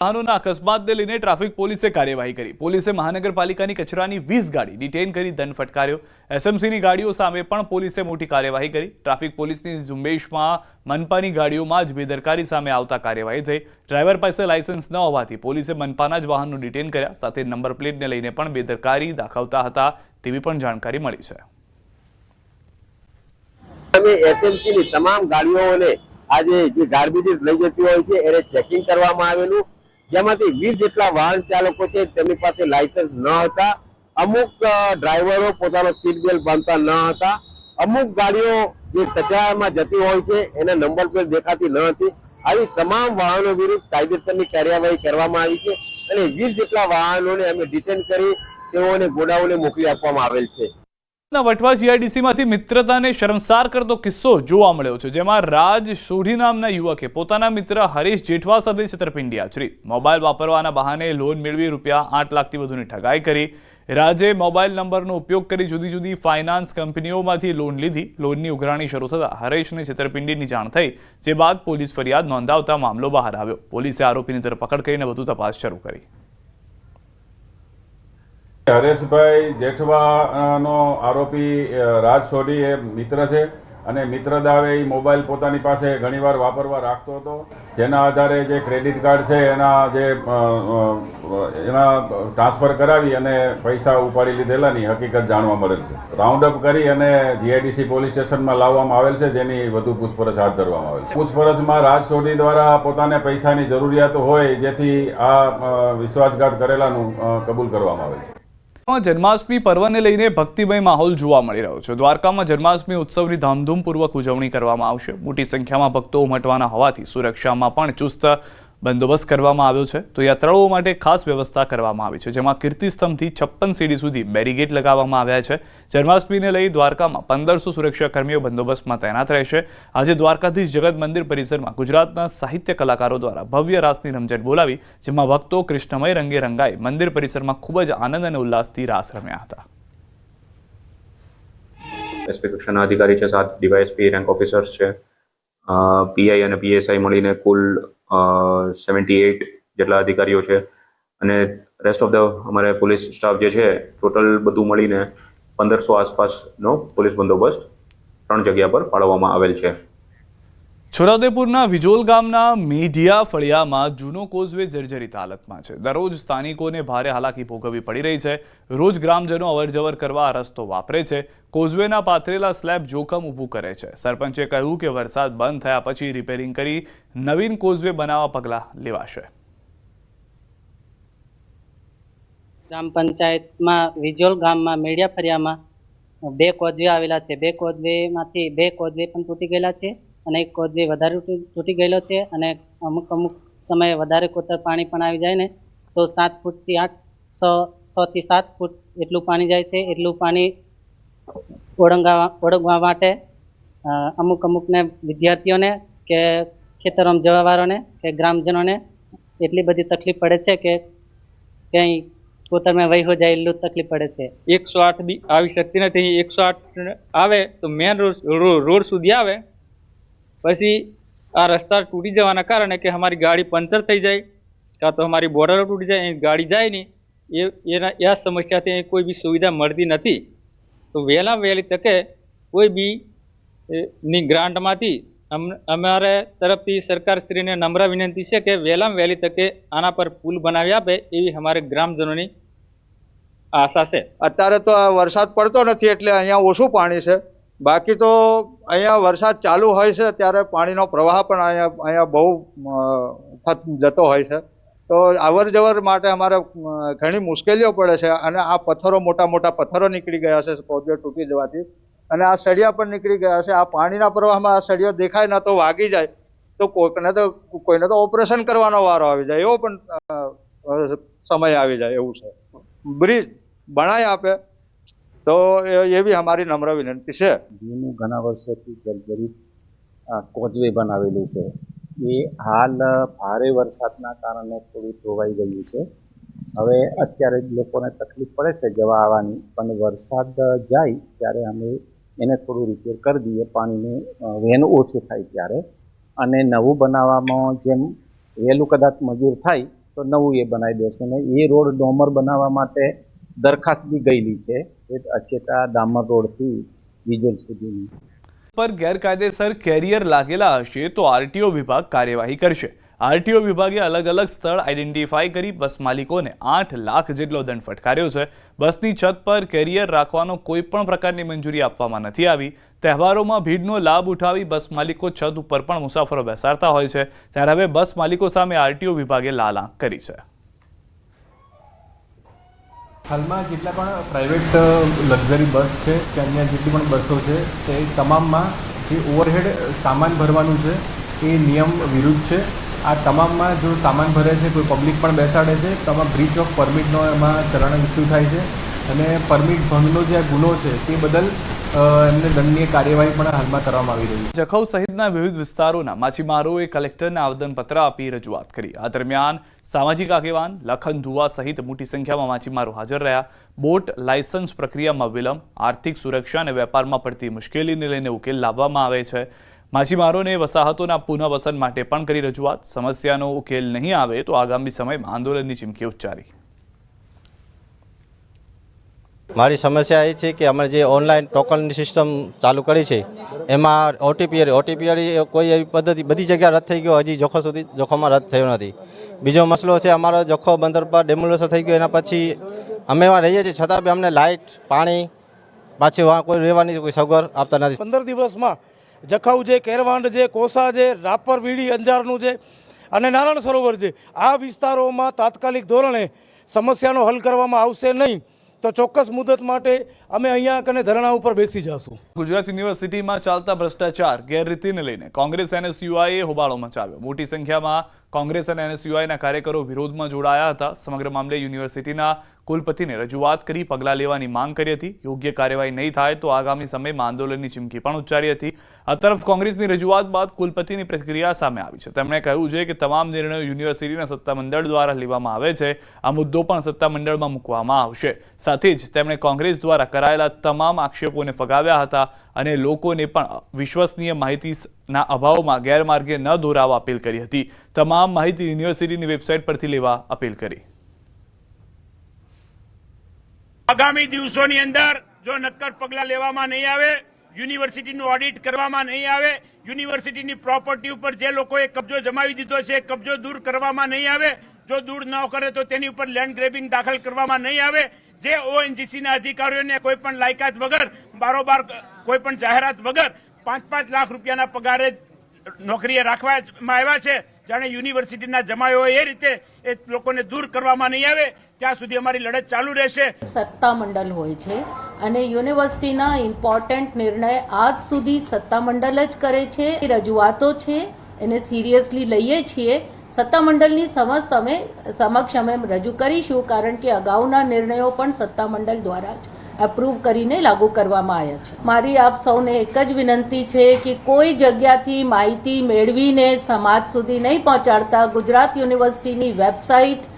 વાહનોના અકસ્માતને લઈને ટ્રાફિક પોલીસે કાર્યવાહી કરી। પોલીસે મહાનગરપાલિકાની કચરાની 20 ગાડી ડિટેન કરી દંડ ફટકાર્યો। એસએમસીની ગાડીઓ સામે પણ પોલીસે મોટી કાર્યવાહી કરી। ટ્રાફિક પોલીસની ઝુંબેશમાં મનપાની ગાડીઓમાં જ બેદરકારી સામે આવતા કાર્યવાહી થઈ। ડ્રાઈવર પાસે લાયસન્સ ન હોવાથી પોલીસે મનપાના જ વાહનો ડિટેન કર્યા, સાથે નંબર પ્લેટને લઈને પણ બેદરકારી દાખવતા હતા તેવી પણ જાણકારી મળી છે। અમે એસએમસીની તમામ ગાડીઓને આજે જે ગાર્બેજીસ લઈ જતી હોય છે એને ચેકિંગ કરવામાં આવેલું, જેમાંથી 20 જેટલા વાહન ચાલકો છે તેમની પાસે લાયસન્સ ન હતા। અમુક ડ્રાઈવરો પોતાનો સીટ બેલ્ટ બાંધતા ન હતા। અમુક ગાડીઓ જે કચરામાં જતી હોય છે એના નંબર પ્લેટ દેખાતી ન હતી। આવી તમામ વાહનો વિરુદ્ધ કાયદેસરની કાર્યવાહી કરવામાં આવી છે અને 20 જેટલા વાહનોને અમે ડિટેન કરી તેઓને ગોડાઉને મોકલી આપવામાં આવેલ છે। વટવા જીઆઈડીસીમાંથી મિત્રતાને શર્મસાર કરતો કિસ્સો જોવા મળ્યો છે, જેમાં રાજ સોઢી નામના યુવકે પોતાના મિત્ર હરીશ જેઠવા સાથે છેતરપિંડી આચરી। મોબાઈલ વાપરવાના બહાને લોન મેળવી રૂપિયા 8 લાખથી વધુની ઠગાઈ કરી। રાજે મોબાઈલ નંબરનો ઉપયોગ કરી જુદી જુદી ફાઇનાન્સ કંપનીઓમાંથી લોન લીધી। લોનની ઉઘરાણી શરૂ થતાં હરીશને છેતરપિંડીની જાણ થઈ, જે બાદ પોલીસ ફરિયાદ નોંધાવતા મામલો બહાર આવ્યો। પોલીસે આરોપીની ધરપકડ કરીને વધુ તપાસ શરૂ કરી। હરેશભાઈ જેઠવાનો આરોપી રાજ સોઢી એ મિત્ર છે અને મિત્ર દાવે એ મોબાઈલ પોતાની પાસે ઘણીવાર વાપરવા રાખતો હતો, જેના આધારે જે ક્રેડિટ કાર્ડ છે એના ટ્રાન્સફર કરાવી અને પૈસા ઉપાડી લીધેલાની હકીકત જાણવા મળેલ છે। રાઉન્ડ અપ કરી અને જીઆઈડીસી પોલીસ સ્ટેશનમાં લાવવામાં આવેલ છે, જેની વધુ પૂછપરછ હાથ ધરવામાં આવેલ છે। પૂછપરછમાં રાજ સોઢી દ્વારા પોતાને પૈસાની જરૂરિયાત હોય જેથી આ વિશ્વાસઘાત કરેલાનું કબૂલ કરવામાં આવેલ છે। જન્માષ્ટમી પર્વને લઈને ભક્તિમય માહોલ જોવા મળી રહ્યો છે। દ્વારકામાં જન્માષ્ટમી ઉત્સવની ધામધૂમપૂર્વક ઉજવણી કરવામાં આવશે। મોટી સંખ્યામાં ભક્તો ઉમટવાના હોવાથી સુરક્ષામાં પણ ચુસ્ત બંદોબસ્ત કરવામાં આવ્યો છે। તો યાત્રાળુઓ માટે ખાસ વ્યવસ્થા કરવામાં આવી છે, જેમાં કીર્તિસ્તંભથી 56 સીડી સુધી બેરીગેડ લગાવવામાં આવ્યા છે। જન્માષ્ટમીને લઈ દ્વારકામાં 1500 સુરક્ષાકર્મીઓ બંદોબસ્તમાં તૈનાત રહેશે। આજે દ્વારકાધીશ જગત મંદિર પરિસરમાં ગુજરાતના સાહિત્ય કલાકારો દ્વારા ભવ્ય રાસની રમઝટ બોલાવી, જેમાં ભક્તો કૃષ્ણમય રંગે રંગાઈ મંદિર પરિસરમાં ખૂબ જ આનંદ અને ઉલ્લાસથી રાસ રમ્યા હતા। એસપી કક્ષાના અધિકારી છે, 7 ડીવાયએસપી રેન્ક ઓફિસર્સ છે, પીઆઈ અને પીએસઆઈ મળીને કુલ 78 જેટલા અધિકારીઓ છે અને રેસ્ટ ઓફ ધ અમારે પોલીસ સ્ટાફ જે છે ટોટલ બધું મળીને 1500 આસપાસનો પોલીસ બંદોબસ્ત 3 જગ્યા પર ફાળવવામાં આવેલ છે। છોટાઉદેપુરના વિજોલ ગામના મેઢિયા ફળિયામાં જૂનો કોઝવે જર્જરિત હાલતમાં છે। દરરોજ સ્થાનિકોને ભારે હાલાકી ભોગવવી પડી રહી છે। રોજ ગ્રામજનો અવરજવર કરવા આ રસ્તો વાપરે છે। કોઝવેના પાથરેલા સ્લેબ જોખમ ઊભું કરે છે। સરપંચે કહ્યું કે વરસાદ બંધ થયા પછી રિપેરિંગ કરી નવીન કોઝવે બનાવવા પગલાં લેવાશે। ગ્રામ પંચાયતમાં વિજોલ ગામમાં મેઢિયા ફળિયામાં 2 કોઝવે આવેલા છે। 2 કોઝવેમાંથી 2 કોઝવે પણ તૂટી ગયેલા છે અને એક કોઝવે વધારે તૂટી ગયેલો છે અને અમુક સમયે વધારે કોતર પાણી પણ આવી જાય ને તો 7 ફૂટથી 6 થી 7 ફૂટ એટલું પાણી જાય છે। એટલું પાણી ઓળંગવા માટે અમુકને વિદ્યાર્થીઓને કે ખેતરોમાં જવાવાળાને કે ગ્રામજનોને એટલી બધી તકલીફ પડે છે કે ક્યાંય કોતરમાં વહી જાય એટલું તકલીફ પડે છે। 108 બી આવી શકતી નથી। 108 આવે તો મેન રોડ સુધી આવે, પછી આ રસ્તા તૂટી જવાના કારણે કે અમારી ગાડી પંચર થઈ જાય કાં તો અમારી બોર્ડરો તૂટી જાય, અહીં ગાડી જાય નહીં, એ સમસ્યાથી અહીં કોઈ બી સુવિધા મળતી નથી। તો વહેલી તકે કોઈ બી ની ગ્રાન્ટમાંથી અમારે તરફથી સરકારશ્રીને નમ્ર વિનંતી છે કે વહેલી તકે આના પર પુલ બનાવી આપે એવી અમારે ગ્રામજનોની આશા છે। અત્યારે તો આ વરસાદ પડતો નથી એટલે અહીંયા ઓછું પાણી છે, બાકી તો અહીંયા વરસાદ ચાલુ હોય છે ત્યારે પાણીનો પ્રવાહ પણ અહીંયા બહુ જતો હોય છે। તો અવર જવર માટે અમારે ઘણી મુશ્કેલીઓ પડે છે અને આ પથ્થરો મોટા પથ્થરો નીકળી ગયા છે કોઝવે તૂટી જવાથી, અને આ સળિયા પણ નીકળી ગયા છે। આ પાણીના પ્રવાહમાં આ સળિયો દેખાય ના તો વાગી જાય તો કોઈને તો ઓપરેશન કરવાનો વારો આવી જાય, એવો પણ સમય આવી જાય એવું છે। બ્રિજ બનાવી આપે તો એવી અમારી નમ્ર વિનંતી છે। જૂનું ઘણા વર્ષોથી જર્જરિત કોઝવે બનાવેલું છે, એ હાલ ભારે વરસાદના કારણે થોડું ધોવાઈ ગયું છે। હવે અત્યારે લોકોને તકલીફ પડે છે જવા આવવાની, પણ વરસાદ જાય ત્યારે અમે એને થોડું રિપેર કરી દઈએ, પાણીનું વહેન ઓછું થાય ત્યારે, અને નવું બનાવવામાં જેમ વહેલું કદાચ મંજૂર થાય તો નવું એ બનાવી દેશે ને એ રોડ ડોમર બનાવવા માટે દરખાસ્ત બી ગયેલી છે એ અચેટા ડામર રોડથી વિજોલ સુધીની. પર ગેરકાયદેસર કેરિયર લાગેલા હશે તો આરટીઓ વિભાગ કાર્યવાહી કરશે. આરટીઓ વિભાગે અલગ અલગ સ્થળ આઈડેન્ટિફાઈ કરી બસ માલિકોને 8 લાખ જેટલો દંડ ફટકાર્યો છે. બસની છત પર કેરિયર રાખવાનો કોઈ પણ પ્રકારની મંજૂરી આપવામાં નથી આવી. તહેવારોમાં ભીડનો લાભ ઉઠાવી બસ માલિકો છત ઉપર પણ મુસાફરો બેસાડતા હોય છે, ત્યારે હવે બસ માલિકો સામે આરટીઓ વિભાગે લાલ આંખ કરી છે. હાલમાં જેટલા પણ પ્રાઇવેટ લક્ઝરી બસ છે કે અન્ય જેટલી પણ બસો છે તે તમામમાં જે ઓવરહેડ સામાન ભરવાનું છે એ નિયમ વિરુદ્ધ છે. આ તમામમાં જો સામાન ભરે છે, કોઈ પબ્લિક પણ બેસાડે છે, તમામ બ્રીચ ઓફ પરમિટનો એમાં ચલણ ઇસ્યુ થાય છે અને પરમિટ ભંગનો જે ગુનો છે તે બદલ એમને દંડનીય કાર્યવાહી પણ હાલમાં કરવામાં આવી રહી છે. જખૌ સહિતના વિવિધ વિસ્તારોના માછીમારોએ કલેક્ટરને આવેદનપત્ર આપી રજૂઆત કરી. આ દરમિયાન સામાજિક આગેવાન લખન ધુવા સહિત મોટી સંખ્યામાં માછીમારો હાજર રહ્યા. બોટ લાયસન્સ પ્રક્રિયામાં વિલંબ, આર્થિક સુરક્ષા અને વેપારમાં પડતી મુશ્કેલીને લઈને ઉકેલ લાવવામાં આવે છે. માછીમારોને વસાહતોના પુનઃવસન માટે પણ કરી રજૂઆત. સમસ્યાનો ઉકેલ નહીં આવે તો આગામી સમયમાં આંદોલનની ચીમકી ઉચ્ચારી. મારી સમસ્યા એ છે કે અમે જે ઓનલાઈન ટોકનની સિસ્ટમ ચાલુ કરી છે એમાં ઓટીપી કોઈ એવી પદ્ધતિ બધી જગ્યાએ રદ થઈ ગયો, હજી જોખો સુધી જોખોમાં રદ થયો નથી. બીજો મસલો છે અમારો જોખો બંદર પર ડેમોલેશન થઈ ગયો, એના પછી અમે એમાં રહીએ છીએ છતાં બી અમને લાઇટ, પાણી, પાછી વहाँ કોઈ રહેવાની કોઈ સગવડ આપતા નથી. 15 દિવસમાં જખૌ છે, કેરવાંડ છે, કોસા છે, રાપર, વીડી, અંજારનું છે અને નારાયણ સરોવર છે, આ વિસ્તારોમાં તાત્કાલિક ધોરણે સમસ્યાનો હલ કરવામાં આવશે નહીં તો ચોક્કસ મુદત માટે અમે અહીંયા કને ધરણા ઉપર બેસી જશું. ગુજરાત યુનિવર્સિટીમાં ચાલતા ભ્રષ્ટાચાર ગેરરીતિને લઈને કોંગ્રેસ એનએસયુઆઈએ હોબાળો મચાવ્યો. મોટી સંખ્યામાં કોંગ્રેસ અને એનએસયુઆઈના કાર્યકરો વિરોધમાં જોડાયા હતા. સમગ્ર મામલે યુનિવર્સિટીના કુલપતિને રજૂઆત કરી પગલાં લેવાની માંગ કરી હતી. યોગ્ય કાર્યવાહી નહીં થાય તો આગામી સમયમાં આંદોલનની ચીમકી પણ ઉચ્ચારી હતી. આ તરફ કોંગ્રેસની રજૂઆત બાદ કુલપતિની પ્રતિક્રિયા સામે આવી છે. તેમણે કહ્યું છે કે તમામ નિર્ણયો યુનિવર્સિટીના સત્તામંડળ દ્વારા લેવામાં આવે છે. આ મુદ્દો પણ સત્તામંડળમાં મૂકવામાં આવશે. સાથે જ તેમણે કોંગ્રેસ દ્વારા કરાયેલા તમામ આક્ષેપોને ફગાવ્યા હતા અને લોકોને પણ વિશ્વસનીય માહિતીના અભાવમાં ગેરમાર્ગે ન દોરાવા અપીલ કરી હતી. તમામ માહિતી યુનિવર્સિટીની વેબસાઇટ પરથી લેવા અપીલ કરી. આગામી દિવસોની અંદર જો નક્કર પગલાં લેવામાં નહીં આવે, યુનિવર્સિટીનું ઓડિટ કરવામાં નહીં આવે, યુનિવર્સિટીની પ્રોપર્ટી ઉપર જે લોકોએ કબજો જમાવી દીધો છે કબજો દૂર કરવામાં નહીં આવે, જો દૂર ન કરે તો તેની ઉપર લેન્ડ ગ્રેબિંગ દાખલ કરવામાં નહીં આવે, જે ઓએનજીસીના અધિકારીઓને કોઈ પણ લાયકાત વગર બારોબાર કોઈ પણ જાહેરાત વગર 5-5 લાખ રૂપિયાના પગારે નોકરીએ રાખવામાં આવ્યા છે, જાણે યુનિવર્સિટીના જમાયો હોય એ રીતે એ લોકોને દૂર કરવામાં નહીં આવે ત્યાં સુધી અમારી લડત ચાલુ રહેશે. સત્તામંડળ હોય છે અને યુનિવર્સિટીના ઇમ્પોર્ટન્ટ નિર્ણય આજ સુધી સત્તામંડળ જ કરે છે. રજૂઆતો છે એને સિરિયસલી લઈએ છીએ. સત્તામંડળની સમક્ષ અમે રજૂ કરીશું, કારણ કે અગાઉના નિર્ણયો પણ સત્તામંડળ દ્વારા જ એપ્રૂવ કરીને લાગુ કરવામાં આવ્યા છે. મારી આપ સૌને એક જ વિનંતી છે કે કોઈ જગ્યાથી માહિતી મેળવીને સમાજ સુધી નહીં પહોંચાડતા. ગુજરાત યુનિવર્સિટીની વેબસાઇટ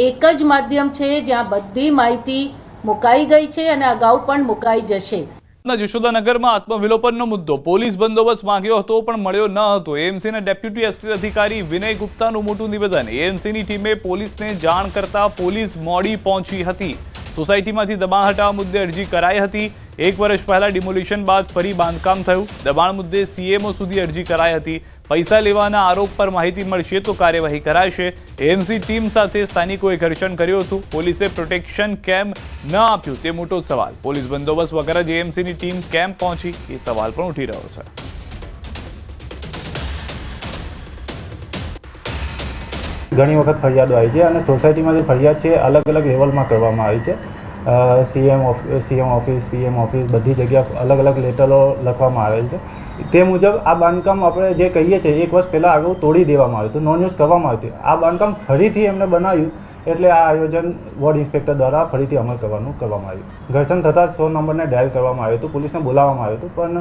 એક જ માધ્યમ છે જ્યાં બધી માહિતી મુકાઈ ગઈ છે અને અગાઉ પણ મુકાઈ જશે. જશોદાનગરમાં આત્મવિલોપનનો મુદ્દો. પોલીસ બંદોબસ્ત માંગ્યો હતો પણ મળ્યો ન હતો. એએમસીના ડેપ્યુટી એસટી અધિકારી વિનય ગુપ્તાનું મોટું નિવેદન. એએમસીની ટીમે પોલીસને જાણ કરતા પોલીસ મોડી પહોંચી હતી. સોસાયટીમાંથી દબાણ હટાવવા મુદ્દે અરજી કરાઈ હતી. 1 વર્ષ પહેલા ડિમોલિશન બાદ ફરી બાંધકામ થયું. દબાણ મુદ્દે સીએમઓ સુધી અરજી કરાઈ હતી. પૈસા લેવાના આરોપ પર માહિતી મળશે તો કાર્યવાહી કરાશે. એએમસી ટીમ સાથે સ્થાનિકોએ ઘર્ષણ કર્યું હતું. પોલીસે પ્રોટેક્શન કેમ ન આપ્યું તે મોટો સવાલ. પોલીસ બંદોબસ્ત વગર જ એએમસીની ટીમ કેમ પહોંચી એ સવાલ પણ ઉઠી રહ્યો છે. ઘણી વખત ફરિયાદો આવી છે અને સોસાયટીમાં જે ફરિયાદ છે અલગ અલગ લેવલમાં કરવામાં આવી છે. સીએમ ઓફિસ, પીએમ ઓફિસ બધી જગ્યા અલગ અલગ લેટરો લખવામાં આવેલ છે. તે મુજબ આ બાંધકામ આપણે જે કહીએ છીએ 1 વર્ષ પહેલાં આગળ તોડી દેવામાં આવ્યું હતું, નોન યુઝ કરવામાં આવ્યું હતું. આ બાંધકામ ફરીથી એમને બનાવ્યું એટલે આ આયોજન વોર્ડ ઇન્સ્પેક્ટર દ્વારા ફરીથી અમલ કરવામાં આવ્યું. ઘર્ષણ થતાં 100 નંબરને ડાયલ કરવામાં આવ્યું હતું, પોલીસને બોલાવવામાં આવ્યું હતું, પણ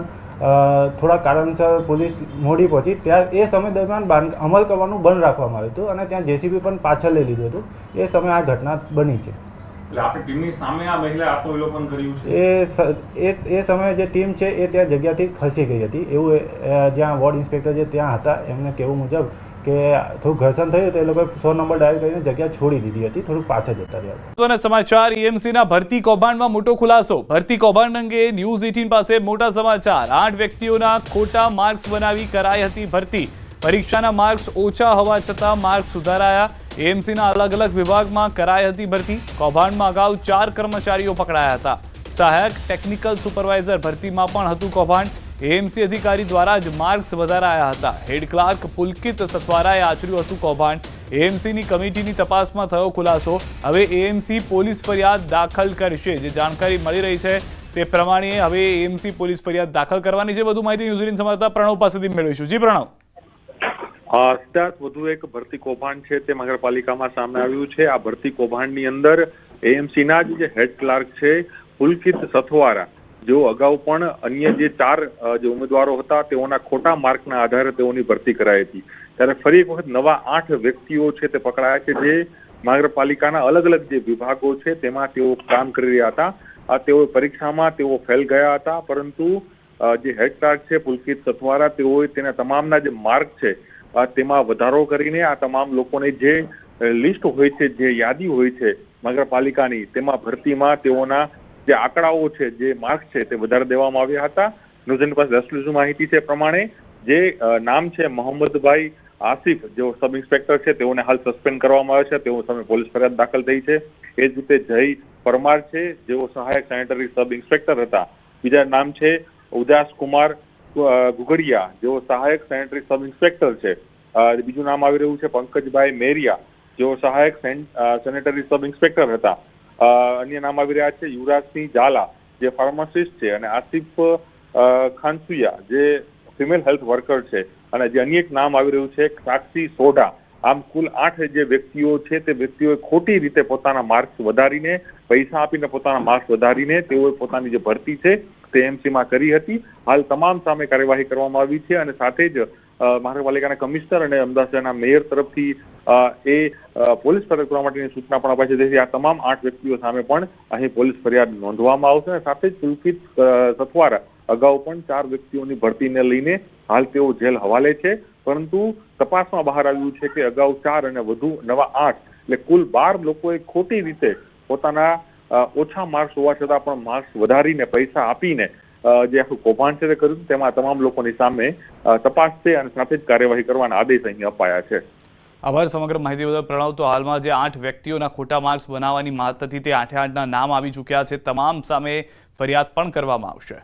થોડા કારણસર પોલીસ મોડી પહોંચી. ત્યાં એ સમય દરમિયાન અમલ કરવાનું બંધ રાખવામાં આવ્યું હતું અને ત્યાં જેસીબી પણ પાછળ લઈ લીધું હતું. એ સમયે આ ઘટના બની છે. એ સમયે જે ટીમ છે એ ત્યાં જગ્યાથી ખસી ગઈ હતી એવું જ્યાં વોર્ડ ઇન્સ્પેક્ટર જે ત્યાં હતા એમને કહેવું મુજબ કે થોડું ઘર્ષણ થયું તો એ લોકોએ 100 નંબર ડાયલ કરીને જગ્યા છોડી દીધી હતી, થોડુંક પાછા જતા રહ્યા. મહત્વના સમાચાર. એએમસીના ભરતી કૌભાંડમાં મોટો ખુલાસો. ભરતી કૌભાંડ અંગે ન્યૂઝ 18 પાસે મોટા સમાચાર. 8 વ્યક્તિઓના ખોટા માર્ક્સ બનાવી કરાઈ હતી ભરતી. પરીક્ષાના માર્ક્સ ઓછા હોવા છતાં માર્ક્સ સુધારાયા. એએમસીના અલગ અલગ વિભાગમાં કરાઈ હતી ભરતી. કૌભાંડમાં અગાઉ 4 કર્મચારીઓ પકડાયા હતા. સહાયક ટેકનિકલ સુપરવાઇઝર ભરતીમાં પણ હતું કૌભાંડ. એએમસી અધિકારી દ્વારા જ માર્ક્સ વધારાયા હતા. હેડ ક્લાર્ક પુલકિત સથવારાએ આચર્યું હતું કૌભાંડ. એએમસીની કમિટીની તપાસમાં થયો ખુલાસો. હવે એએમસી પોલીસ ફરિયાદ દાખલ કરશે. જે જાણકારી મળી રહી છે તે પ્રમાણે હવે એએમસી પોલીસ ફરિયાદ દાખલ કરવાની છે. વધુ માહિતી ન્યૂઝ સંવાદદાતા પ્રણવ પાસેથી મેળવીશું. જી પ્રણવ. સિદ્ધાર્થ, વધુ એક ભરતી કૌભાંડ છે તે નગરપાલિકામાં સામે આવ્યું છે. આ ભરતી કૌભાંડની અંદર એએમસીના જે હેડ ક્લાર્ક છે પુલકિત સથવારા, જેઓ અગાઉ પણ અન્ય જે 4 જે ઉમેદવારો હતા તેઓના ખોટા માર્કના આધારે તેઓની ભરતી કરાઈ હતી. ત્યારે ફરી એક વખત નવા 8 વ્યક્તિઓ છે તે પકડાયા છે, જે નગરપાલિકાના અલગ અલગ જે વિભાગો છે તેમાં તેઓ કામ કરી રહ્યા હતા. તેઓ પરીક્ષામાં તેઓ ફેલ ગયા હતા, પરંતુ જે હેડ ક્લાર્ક છે પુલકિત સથવારા, તેઓએ તેના તમામના જે માર્ક છે તેમાં વધારો કરીને આ તમામ લોકોને જે લિસ્ટ હોય છે, જે યાદી હોય છે નગરપાલિકાની, તેમાં ભરતીમાં તેઓના જે આંકડાઓ છે, જે માર્ક્સ છે તે વધારે દેવામાં આવ્યા હતા. ન્યૂઝની પાસે એક્સક્લુઝિવ માહિતી છે પ્રમાણે જે નામ છે મોહમ્મદભાઈ આસિફ, જેઓ સબ ઇન્સ્પેક્ટર છે, તેઓને હાલ સસ્પેન્ડ કરવામાં આવ્યા છે. તેઓ સામે પોલીસ ફરિયાદ દાખલ થઈ છે. એ જ રીતે જય પરમાર છે, જેઓ સહાયક સેનેટરી સબ ઇન્સ્પેક્ટર હતા. બીજા નામ છે ઉદાસ કુમાર ગુગડિયા, જેઓ સહાયક સેનેટરી સબ ઇન્સ્પેક્ટર છે. બીજું નામ આવી રહ્યું છે પંકજભાઈ મેરિયા, જેઓ સહાયક સેનેટરી સબ ઇન્સ્પેક્ટર હતા. અન્ય નામ આવી રહ્યા છે યુવરાજસિંહ ઝાલા, જે ફાર્માસિસ્ટ છે, અને આસિફ ખાનસુયા, જે ફિમેલ હેલ્થ વર્કર છે, અને જે અન્ય એક નામ આવી રહ્યું છે સાક્ષી સોઢા. આમ કુલ 8 જે વ્યક્તિઓ છે તે વ્યક્તિઓએ ખોટી રીતે પોતાના માર્ક્સ વધારીને, પૈસા આપીને પોતાના માર્ક્સ વધારીને તેઓએ પોતાની જે ભરતી છે તે એએમસીમાં કરી હતી. હાલ તમામ સામે કાર્યવાહી કરવામાં આવી છે, અને સાથે જ મહાનગરપાલિકાના કમિશનર અને અમદાવાદ શહેરના મેયર તરફથી પોલીસ ફરિયાદ કરવા માટેની સૂચના પણ અપાઈ છે. જેથી આ તમામ 8 વ્યક્તિઓ સામે પણ અહીં પોલીસ ફરિયાદ નોંધવામાં આવશે. અને સાથે જ પુલકિત સથવારા અગાઉ પણ 4 વ્યક્તિઓની ભરતીને લઈને હાલ તેઓ જેલ હવાલે છે, પરંતુ તપાસમાં બહાર આવ્યું છે કે અગાઉ 4 અને વધુ નવા 8 એટલે કુલ 12 લોકોએ ખોટી રીતે પોતાના ઓછા માર્ક્સ હોવા છતાં પણ માર્ક્સ વધારીને, પૈસા આપીને જે આખું કૌભાંડ છે તે કર્યું. તેમાં તમામ લોકોની સામે તપાસ છે અને સાથે જ કાર્યવાહી કરવાના આદેશ અહીં અપાયા છે. આભાર સમગ્ર માહિતી બદલ પ્રણવ. તો હાલમાં જે 8 વ્યક્તિઓના ખોટા માર્ક્સ બનાવવાની વાત હતી તે 8 ના નામ આવી ચૂક્યા છે. તમામ સામે ફરિયાદ પણ કરવામાં આવશે.